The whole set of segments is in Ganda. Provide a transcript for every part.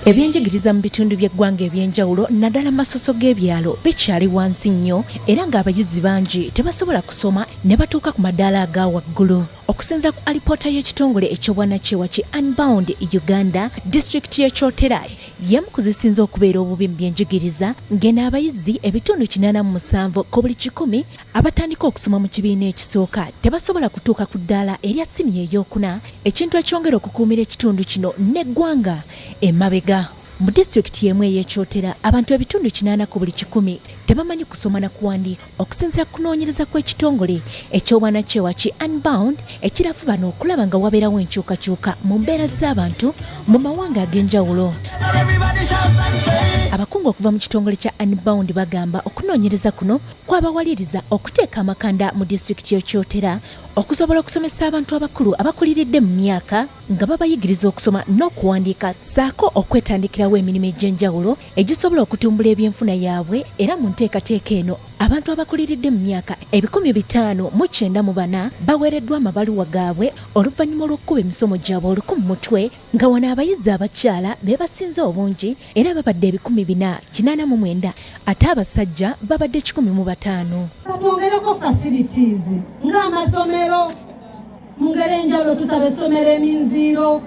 Eby'enjigiriza mu bitundu by'eggwanga eby'enjawulo naddala masoso g'ebyalo bikyali wansi nnyo era ng'abayizi bangi tebasobola kusoma ne batuuka ku madaala aga waggulu. Okusinziira ku alipoota y'ekitongole eky'obwannakyewa ki Unbound Uganda, disitulikiti y'e Kyotera y'emu ku zisinze okubeera obubi mu byenjigiriza ng'eno abayizi ebitundu 87 ku buli 100 abatandika okusoma mu kibiina ekisooka tebasobola kutuuka ku ddaala erya siniya ey'okuna, ekintu ekyongera okukuumira ekitundu kino n'eggwanga emabega. Mu disitulikiti y'emu ey'Ekyotera abantu ebitundu 80 ku buli 100 tebamanyi kusoma na kuwandiika, okusinziira ku kunoonyereza kw'ekitongole eky'obwannakyewa ki Unbound ekirafu bano okulaba nga wabeerawo enkyukakyuka mu mbeera z'abantu mu mawanga ag'enjawulo. Abakungu okuva mu kitongole kya Unbound bagamba okunoonyereza kuno kwabawaliriza okuteeka amakanda mu disitulikiti y'Ekyotera okusobola okusomesa abantu abakulu abakuliridde mu myaka nga babayigiriza okusoma n'okuwandiika ssaako okwetandikirawo emirimu egy'enjawulo egisobola okutumbula ebyenfuna yaabwe. Era mu nteekateeka eno abantu abakuliridde mu myaka 594 baweereddwa amabaluwa gaabwe oluvannyuma olw'okukuba emisomo gyabwe oluku mu mutwe, nga wano abayizi abakyala be basinze obungi era babadde 489 ate abasajja babadde 105. Batwongereko facilities ng'amasomero mu ngeri enjawulo, tusaba essomero eminziiro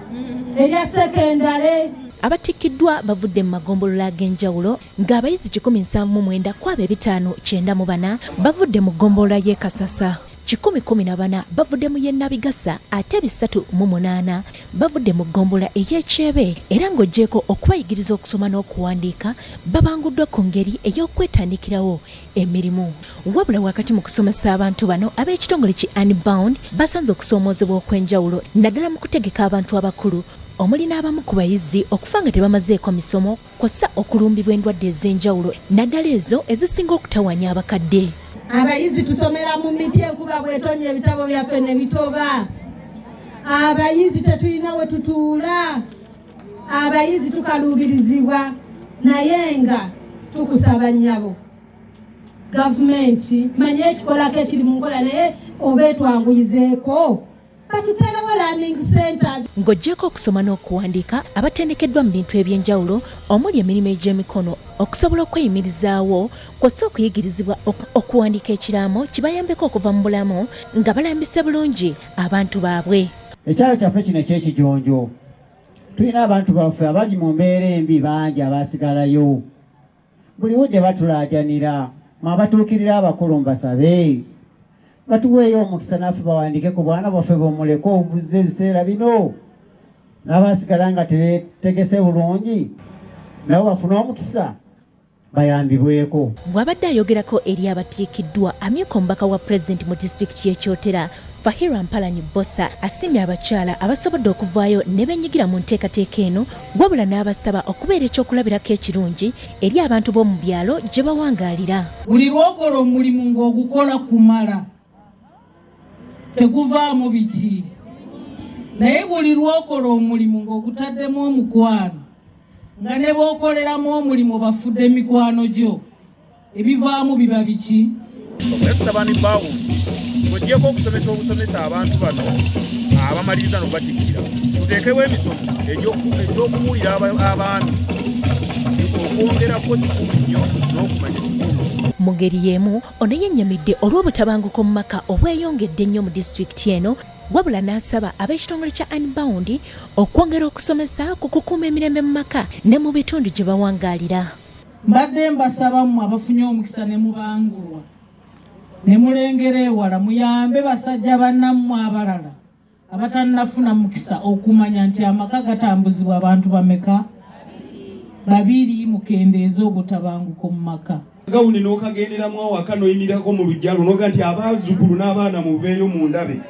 erya sekendale. Abatikiddwa bavudde mu magombolola ag'enjawulo ng'abayizi 179 kwabo 594 bavudde mu ggombolola y'e Kasasa, 114 bavudde mu y'e Nabigasa ate 308 bavudde mu ggombolola ey'Ekyebe, era ng'oggyeko okubayigiriza okusoma n'okuwandiika babanguddwa ku ngeri ey'okwetandikirawo emirimu. Wabula wakati mu kusomesa abantu bano ab'ekitongole ki Unbound basanze okusoomoozebwa okw'enjawulo naddala mu kutegeka abantu abakulu omuli n'abamu ku bayizi okufa nga tebamazeeko misomo kw'ossa okulumbibwa endwadde ez'enjawulo naddala ezo ezisinga okutawanya abakadde. Abayizi tusomera mu miti, enkuba bw'etonnya ebitabo byaffe ne bitoba. Abayizi tetulina we tutuula. Abayizi tukaluubirizibwa naye nga tukusaba nnyabo gavumenti manye ekikolako ekiri mu nkola naye oba twanguyizeeko batuterawo learning centers. Ng'oggyeko okusoma n'okuwandiika abatendekeddwa mu bintu eby'enjawulo omuli emirimu egy'emikono okusobola okweyimirizaawo kw'ossa okuyigirizibwa okuwandiika ekiraamo kibayambeko okuva mu bulamu nga balambise bulungi abantu baabwe. Ekyalo kyaffe kino ekyekijonjo, tulina abantu baffe abali mu mbeera embi bangi abaasigalayo. Buli budde batulaajanira, mwabatuukirira abakulu mbasabe batuweeyo omukisa naffe bawandiike ku bwana bwaffe bomuleko obuzze ebiseera bino, n'abaasigala nga tegese bulungi nabo bafune omukisa bayambibweko. Bw'abadde ayogerako eri abatiikiddwa, amyuka omubaka wa pulezidenti mu disitulikiti y'Ekyotera Fahira Mpalanyi Bossa asiimye abakyala abasobodde okuvaayo ne beenyigira mu nteekateeka eno, wabula n'abasaba okubeera ekyokulabirako ekirungi eri abantu b'omu byalo gye bawangaalira. Buli lw'okola omulimu ng'ogukola kumala teguvaamu biki, naye buli lw'okola omulimu ng'ogutaddemu omukwano nga ne b'okoleramu omulimu bafudde mikwano gyo, ebivaamu biba biki? Okwesabani bawo ng'oggyeko okusomesa obusomesa abantu bano abamaliriza n'obatikira, tuteekewo emisomo egy'okubuulira abaami okwongerako kikulu nnyo n'okumanya kikulu. Mu ngeri y'emu ono yennyamidde olw'obutabanguko mu maka obweyongedde nnyo mu disitulikiti eno, wabula n'asaba ab'ekitongole kya Unbound okwongera okusomesa ku kukuuma emirembe mu maka ne mu bitundu gye bawangaalira. Mbadde mbasaba mmwe abafunye omukisa ne mubangulwa ne mulengera ewala muyambe basajja bannammwe abalala abatannafuna mukisa okumanya nti amaka gatambuzibwa abantu bameka? 2 mukendeeza obutabanguko mu maka. Gawuni n'okagenderamu awaka n'oyimirako mu lujja lunoga nti abazzukulu n'abaana mubeeyo mu ndabe.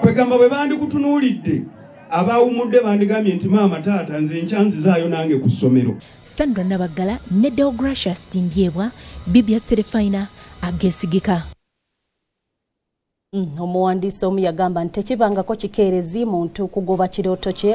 Kwegamba bwe bandikutunuulidde abaawumudde bandigambye nti maama taata nze nkyanzizaayo nange ku ssomero. Sandra Nabagala ne Deogratius Tindyebwa, BBSKATI, Ageesigika. Omuwandiisi omu yagamba nti tekibangako kikeerezi muntu kugoba kirooto kye